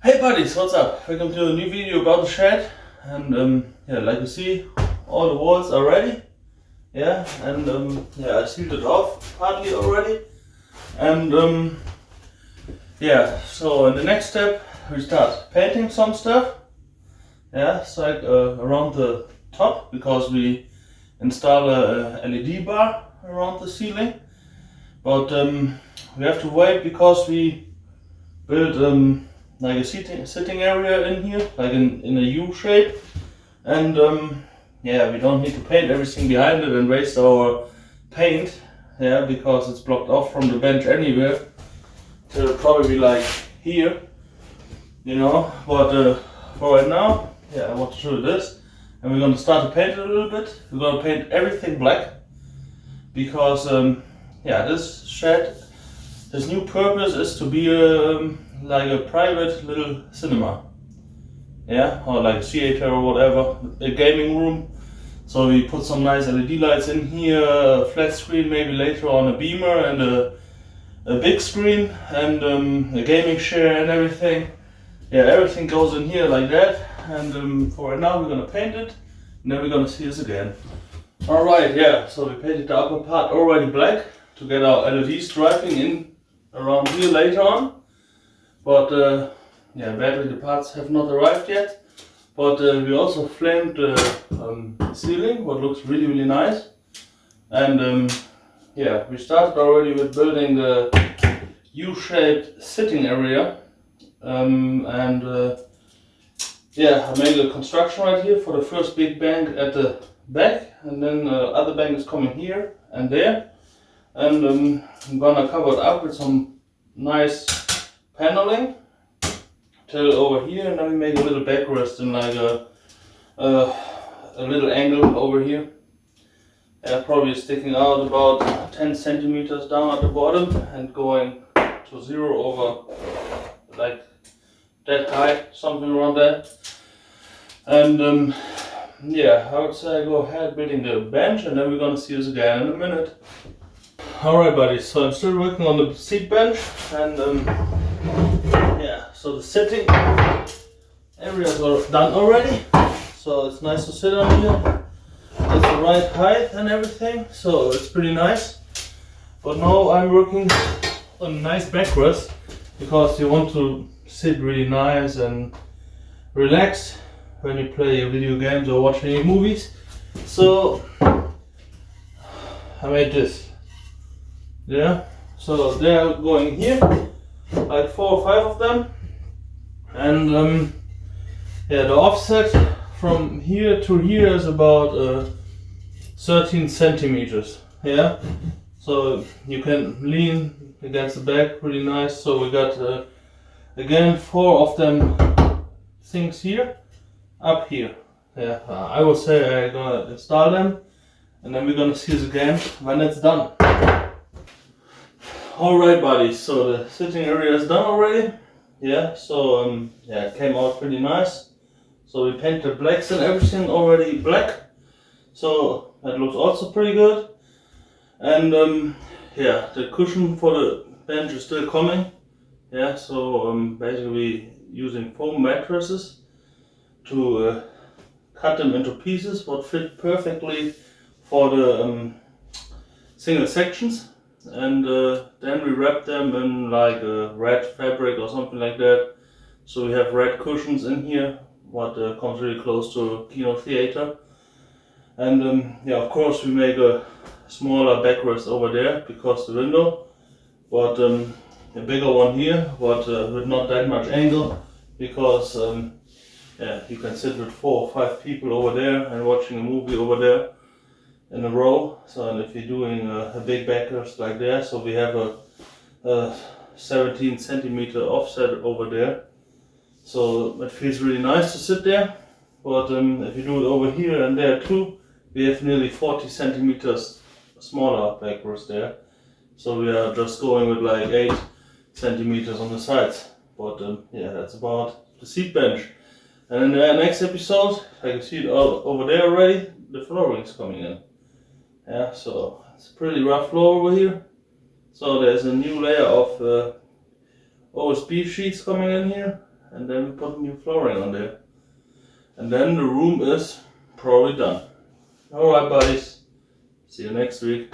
Hey buddies, what's up? Welcome to a new video about the shed. And yeah, like you see, all the walls are ready. Yeah, and yeah, I sealed it off partly already. And yeah, so in the next step we start painting some stuff. Yeah, so like around the top, because we install a LED bar around the ceiling. But we have to wait because we built like a sitting area in here, like in a U shape. And yeah, we don't need to paint everything behind it and waste our paint, yeah, because it's blocked off from the bench anywhere. So it'll probably be like here, you know. But for right now, yeah, I want to show you this. And we're gonna start to paint it a little bit. We're gonna paint everything black because yeah, this shed, his new purpose is to be like a private little cinema, yeah, or like a theater or whatever, a gaming room. So we put some nice LED lights in here, a flat screen, maybe later on a beamer, and a big screen, and a gaming chair and everything. Yeah, everything goes in here like that. And for right now we're gonna paint it, and then we're gonna see this again. Alright, yeah, so we painted the upper part already black to get our LED striping in around here later on. But yeah, battery parts have not arrived yet. But we also framed the ceiling, what looks really nice. And yeah, we started already with building the U-shaped sitting area. Yeah, I made a construction right here for the first big bank at the back, and then the other bank is coming here and there. And I'm gonna cover it up with some nice paneling till over here, and then we make a little backrest in like a little angle over here. Probably sticking out about 10 centimeters down at the bottom and going to 0 over like that high, something around that. And yeah, I would say go ahead building the bench, and then we're gonna see this again in a minute. Alright buddies, so I'm still working on the seat bench, and yeah, so the sitting areas are done already, so it's nice to sit on here. It's the right height and everything, so it's pretty nice. But now I'm working on a nice backrest, because you want to sit really nice and relax when you play video games or watch any movies. So I made this. Yeah, so they're going here, like 4 or 5 of them. And yeah, the offset from here to here is about 13 centimeters. Yeah, so you can lean against the back really nice. So we got again 4 of them things here, up here. Yeah, I will say I'm gonna install them, and then we're gonna see this again when it's done. Alright buddies, so the sitting area is done already. Yeah, so yeah, it came out pretty nice. So we painted the blacks and everything already black, so that looks also pretty good. And yeah, the cushion for the bench is still coming. Yeah, so basically using foam mattresses to cut them into pieces what fit perfectly for the single sections. And then we wrap them in like a red fabric or something like that. So we have red cushions in here, what comes really close to a kino theater. And yeah, of course we make a smaller backrest over there because the window, but a bigger one here, but with not that much angle, because yeah, you can sit with 4 or 5 people over there and watching a movie over there in a row. So, and if you're doing a big backrest like that, so we have a 17 centimeter offset over there, so it feels really nice to sit there. But if you do it over here and there too, we have nearly 40 centimeters smaller backrest there, so we are just going with like 8 centimeters on the sides. But yeah, that's about the seat bench. And in the next episode, I can see it all over there already, the flooring is coming in. Yeah, so it's a pretty rough floor over here. So there's a new layer of OSB sheets coming in here, and then we put new flooring on there. And then the room is probably done. Alright buddies, see you next week.